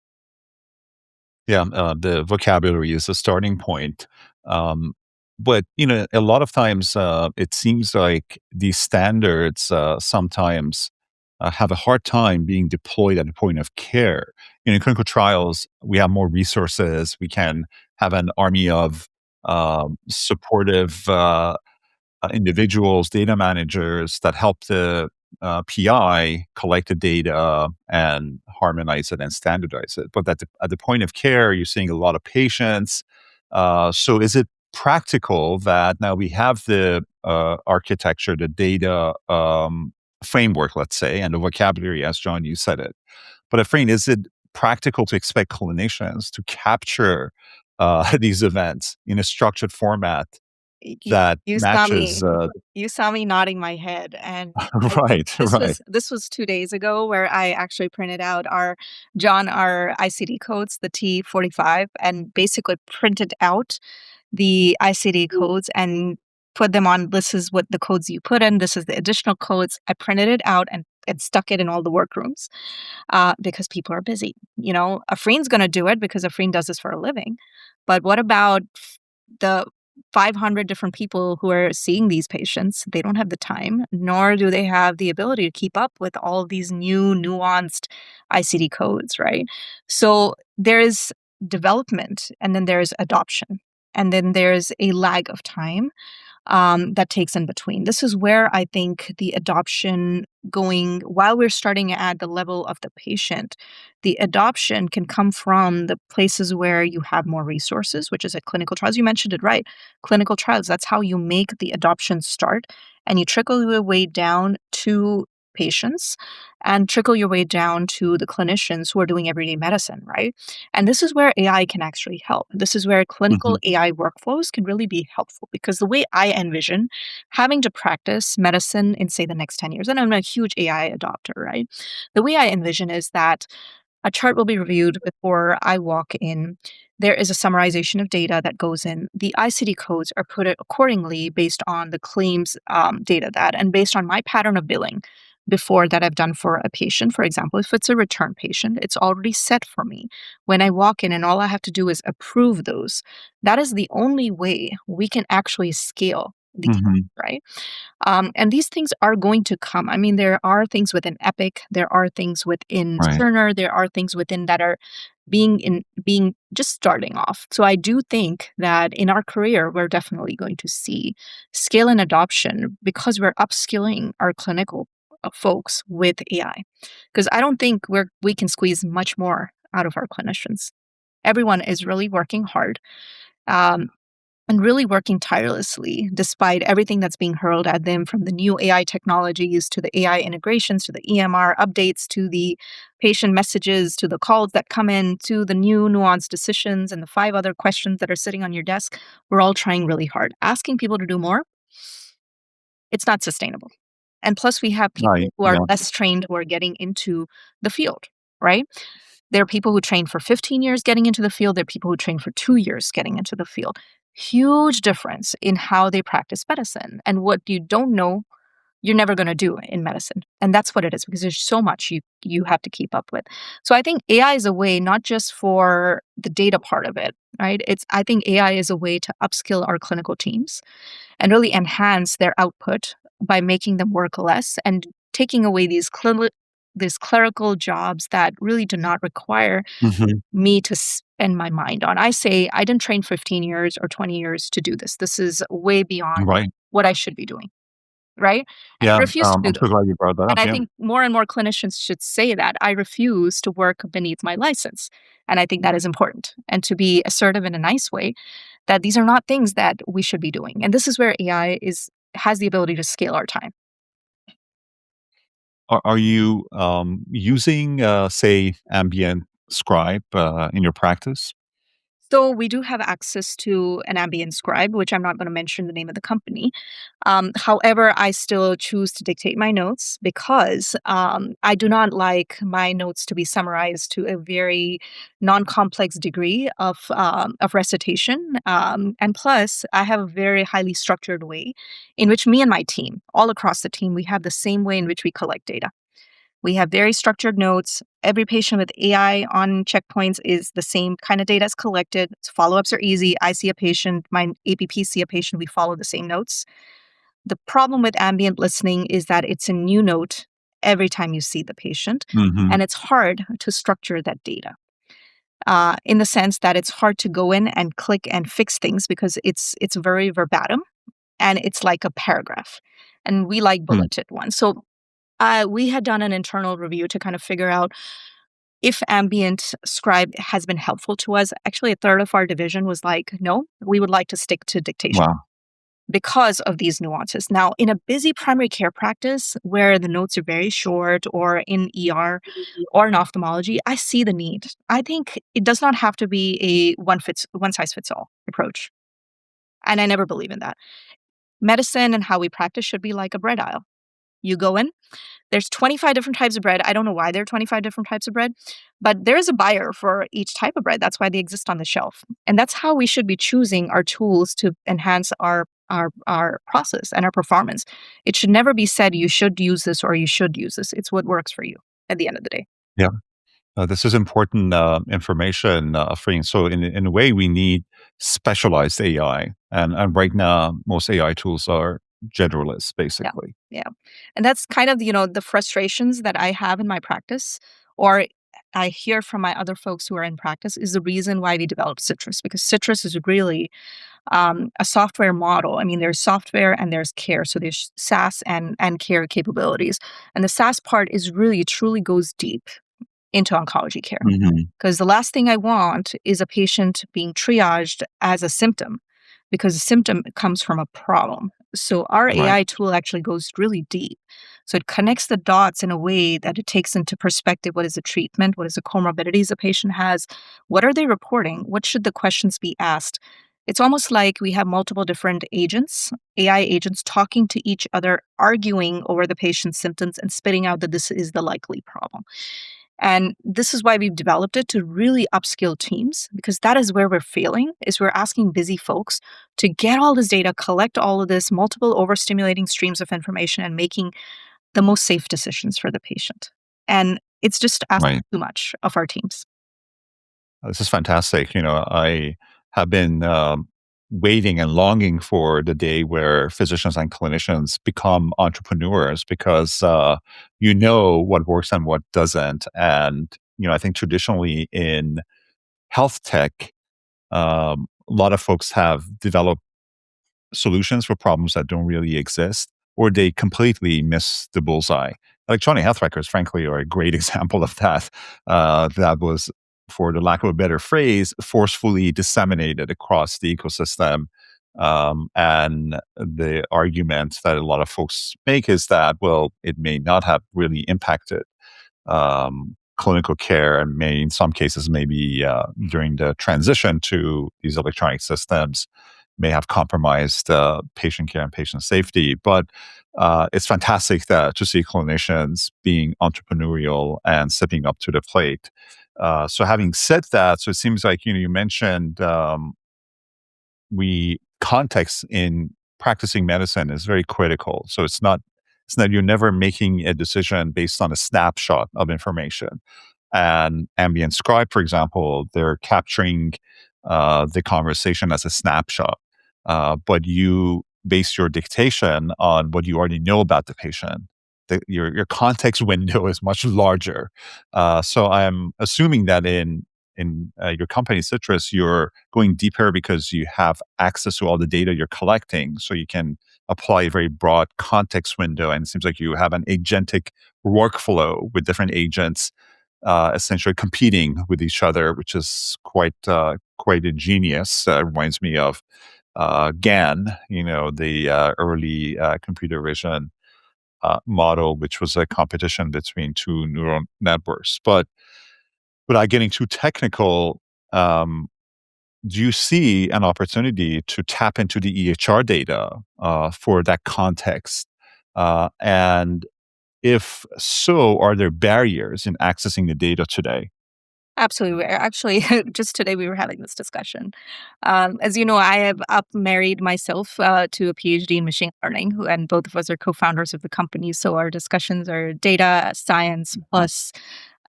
Yeah, the vocabulary is a starting point. Um, but a lot of times it seems like these standards sometimes have a hard time being deployed at the point of care. In clinical trials, we have more resources. We can have an army of supportive individuals, data managers that help the PI collect the data and harmonize it and standardize it. But at the point of care, you're seeing a lot of patients. So is it practical that now we have the architecture, the data framework, let's say, and the vocabulary, as John, you said it. But Afreen, is it practical to expect clinicians to capture these events in a structured format You, that you saw matches? me. You saw me nodding my head, and Right, this right. was this was 2 days ago where I actually printed out our ICD codes, the T45, and basically printed out the ICD codes and put them on. This is what the codes you put in. This is the additional codes. I printed it out and stuck it in all the workrooms because people are busy. Afreen's going to do it because Afreen does this for a living. But what about the 500 different people who are seeing these patients? They don't have the time, nor do they have the ability to keep up with all of these new nuanced ICD codes, right? So there is development, and then there's adoption, and then there's a lag of time that takes in between. This is where I think the adoption going, while we're starting at the level of the patient, the adoption can come from the places where you have more resources, which is at clinical trials. You mentioned it right. Clinical trials, that's how you make the adoption start. And you trickle your way down to patients and trickle your way down to the clinicians who are doing everyday medicine, right? And this is where AI can actually help. This is where clinical Mhm. AI workflows can really be helpful because the way I envision having to practice medicine in, say, the next 10 years, and I'm a huge AI adopter, right? The way I envision is that a chart will be reviewed before I walk in. There is a summarization of data that goes in. The ICD codes are put accordingly based on the claims data and based on my pattern of billing before that I've done for a patient. For example, if it's a return patient, it's already set for me. When I walk in and all I have to do is approve those, that is the only way we can actually scale these, Mhm. right? And these things are going to come. I mean, there are things within Epic, there are things within Right. Cerner, there are things within that are being just starting off. So I do think that in our career, we're definitely going to see scale and adoption because we're upskilling our clinical folks with AI. Because I don't think we can squeeze much more out of our clinicians. Everyone is really working hard. Um, and really working tirelessly despite everything that's being hurled at them, from the new AI technologies to the AI integrations to the EMR updates to the patient messages to the calls that come in to the new nuanced decisions and the 5 other questions that are sitting on your desk. We're all trying really hard. Asking people to do more, it's not sustainable. And plus, we have people Right. who are Yeah. less trained who are getting into the field, right? There are people who train for 15 years getting into the field. There are people who train for 2 years getting into the field. Huge difference in how they practice medicine. And what you don't know, you're never going to do in medicine. And that's what it is because there's so much you have to keep up with. So I think AI is a way not just for the data part of it, right? I think AI is a way to upskill our clinical teams and really enhance their output by making them work less and taking away these clerical jobs that really do not require Mhm. me to spend my mind on. I say I didn't train 15 years or 20 years to do this. This is way beyond Right. what I should be doing, right? And I Yeah. refuse to do I'm this. so glad you brought that And up. I Yeah. think more and more clinicians should say that I refuse to work beneath my license. And I think that is important. And to be assertive in a nice way that these are not things that we should be doing. And this is where AI has the ability to scale our time. Are you using, say, ambient scribe in your practice? So we do have access to an ambient scribe, which I'm not going to mention the name of the company. However, I still choose to dictate my notes because I do not like my notes to be summarized to a very non-complex degree of recitation. And plus, I have a very highly structured way in which me and my team, all across the team, we have the same way in which we collect data. We have very structured notes. Every patient with AI on checkpoints is the same kind of data is collected. Follow-ups are easy. I see a patient, my APP see a patient, we follow the same notes. The problem with ambient listening is that it's a new note every time you see the patient, and it's hard to structure that data. In the sense that it's hard to go in and click and fix things because it's very verbatim and it's like a paragraph. And we like bulleted ones. So we had done an internal review to kind of figure out if ambient scribe has been helpful to us. Actually, a third of our division was like, no, we would like to stick to dictation. Wow. Because of these nuances. Now, in a busy primary care practice where the notes are very short, or in ER or in ophthalmology, I see the need. I think it does not have to be a one size fits all approach. And I never believe in that. Medicine and how we practice should be like a bread aisle. You go in, there's 25 different types of bread. I don't know why there are 25 different types of bread, but there's a buyer for each type of bread. That's why they exist on the shelf. And that's how we should be choosing our tools to enhance our process and our performance. It should never be said you should use this or you should use this. It's what works for you at the end of the day. Yeah. This is important information, Afreen. So in a way, we need specialized AI. And right now, most AI tools are generalists, basically. Yeah. And that's kind of, the frustrations that I have in my practice, or I hear from my other folks who are in practice, is the reason why we developed Citrus, because Citrus is really a software model. I mean, there's software and there's care. So there's SaaS and care capabilities. And the SaaS part is really, truly goes deep into oncology care. Because the last thing I want is a patient being triaged as a symptom, because a symptom comes from a problem. So our AI tool actually goes really deep. So it connects the dots in a way that it takes into perspective what is the treatment, what is the comorbidities a patient has, what are they reporting, what should the questions be asked. It's almost like we have multiple different agents, AI agents, talking to each other, arguing over the patient's symptoms and spitting out that this is the likely problem. And this is why we've developed it to really upskill teams, because that is where we're failing, is we're asking busy folks to get all this data, collect all of this, multiple overstimulating streams of information, and making the most safe decisions for the patient. And it's just asking too much of our teams. This is fantastic. I have been waiting and longing for the day where physicians and clinicians become entrepreneurs, because what works and what doesn't. And I think traditionally in health tech, a lot of folks have developed solutions for problems that don't really exist, or they completely miss the bullseye. Electronic health records, frankly, are a great example of that. That was, for the lack of a better phrase, forcefully disseminated across the ecosystem. And the argument that a lot of folks make is that, well, it may not have really impacted clinical care, and may, in some cases, maybe during the transition to these electronic systems, may have compromised patient care and patient safety. But it's fantastic to see clinicians being entrepreneurial and stepping up to the plate. So having said that, so it seems like, you mentioned context in practicing medicine is very critical. So it's not you're never making a decision based on a snapshot of information. And Ambient Scribe, for example, they're capturing the conversation as a snapshot. But you base your dictation on what you already know about the patient. Your context window is much larger. So I'm assuming that in your company, Citrus, you're going deeper because you have access to all the data you're collecting, so you can apply a very broad context window. And it seems like you have an agentic workflow with different agents essentially competing with each other, which is quite ingenious. Reminds me of GAN, the early computer vision model, which was a competition between two neural networks. But without getting too technical, do you see an opportunity to tap into the EHR data for that context? And if so, are there barriers in accessing the data today? Absolutely. Actually, just today we were having this discussion. As you know, I have up married myself to a PhD in machine learning, and both of us are co-founders of the company. So our discussions are data science plus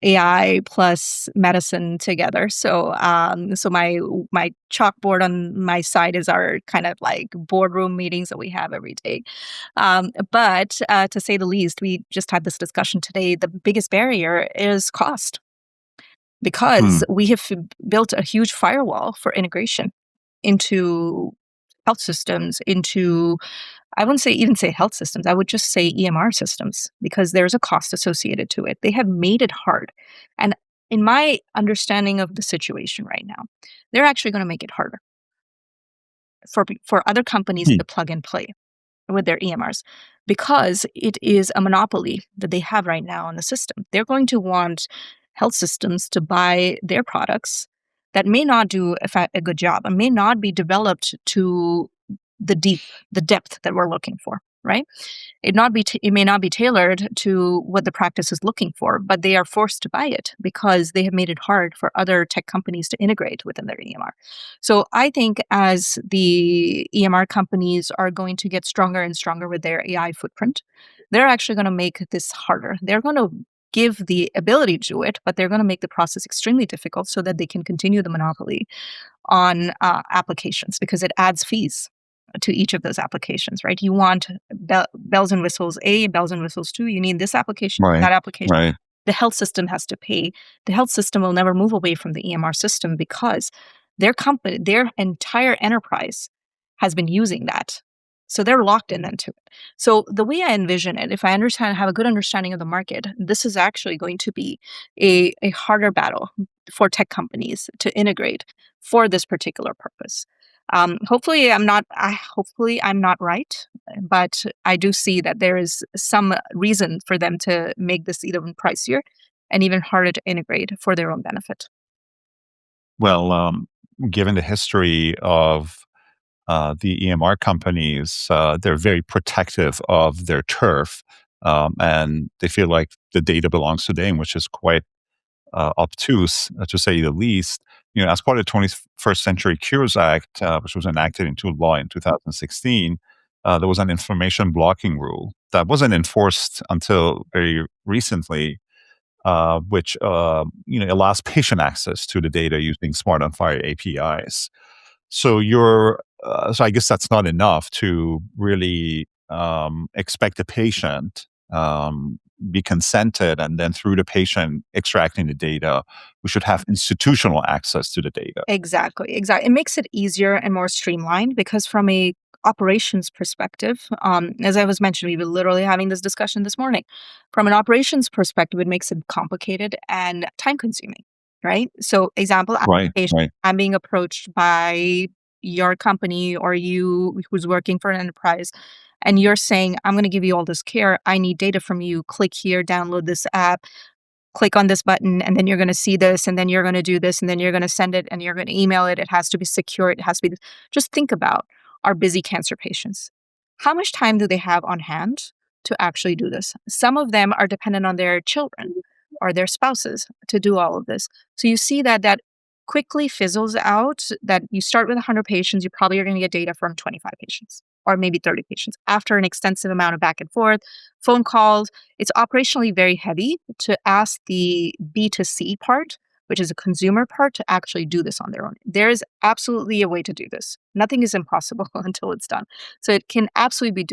AI plus medicine together. So my chalkboard on my side is our kind of like boardroom meetings that we have every day. But to say the least, we just had this discussion today. The biggest barrier is cost because Hmm. we have built a huge firewall for integration into health systems, into I wouldn't say health systems. I would just say EMR systems because there's a cost associated to it. They have made it hard. And in my understanding of the situation right now, they're actually going to make it harder for other companies Hmm. to plug and play with their EMRs because it is a monopoly that they have right now on the system. They're going to want health systems to buy their products that may not do a good job and may not be developed to the depth that we're looking for, right? It may not be tailored to what the practice is looking for, but they are forced to buy it because they have made it hard for other tech companies to integrate within their EMR. So I think as the EMR companies are going to get stronger and stronger with their AI footprint, they're actually going to make this harder. They're going to give the ability to do it, but they're going to make the process extremely difficult so that they can continue the monopoly on applications because it adds fees to each of those applications, right? You want bells and whistles A, bells and whistles 2. You need this application, Right. that application. Right. The health system has to pay. The health system will never move away from the EMR system because their entire enterprise has been using that. So they're locked in into it. So the way I envision it, if I have a good understanding of the market, this is actually going to be a harder battle for tech companies to integrate for this particular purpose. Hopefully, I'm not right, but I do see that there is some reason for them to make this even pricier and even harder to integrate for their own benefit. Well, given the history of the EMR companies, they're very protective of their turf, and they feel like the data belongs to them, which is quite obtuse, to say the least. As part of the 21st Century Cures Act, which was enacted into law in 2016, there was an information blocking rule that wasn't enforced until very recently, which allows patient access to the data using Smart on Fire APIs. So I guess that's not enough to really expect the patient be consented, and then through the patient extracting the data, we should have institutional access to the data. Exactly, exactly. It makes it easier and more streamlined because from a operations perspective, as I was mentioning, we were literally having this discussion this morning. From an operations perspective, it makes it complicated and time consuming, right? So example, Right, application, right, I'm being approached by your company or you who's working for an enterprise, and you're saying, I'm going to give you all this care. I need data from you. Click here, download this app, click on this button, and then you're going to see this, and then you're going to do this, and then you're going to send it, and you're going to email it. It has to be secure. It has to be. Just think about our busy cancer patients. How much time do they have on hand to actually do this? Some of them are dependent on their children or their spouses to do all of this. So you see that quickly fizzles out, that you start with 100 patients, you probably are going to get data from 25 patients or maybe 30 patients after an extensive amount of back and forth, phone calls. It's operationally very heavy to ask the B2C part, which is a consumer part, to actually do this on their own. There is absolutely a way to do this. Nothing is impossible until it's done. So it can absolutely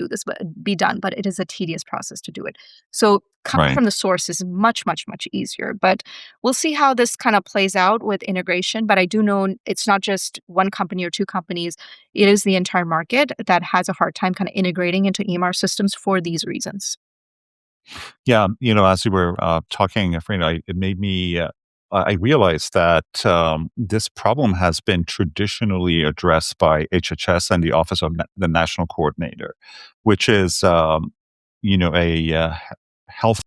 be done, but it is a tedious process to do it. So coming right. from the source is much, much, much easier. But we'll see how this kind of plays out with integration. But I do know it's not just one company or two companies. It is the entire market that has a hard time kind of integrating into EMR systems for these reasons. Yeah, as we were talking, Afreen, it made me. I realized that this problem has been traditionally addressed by HHS and the Office of the National Coordinator, which is, a health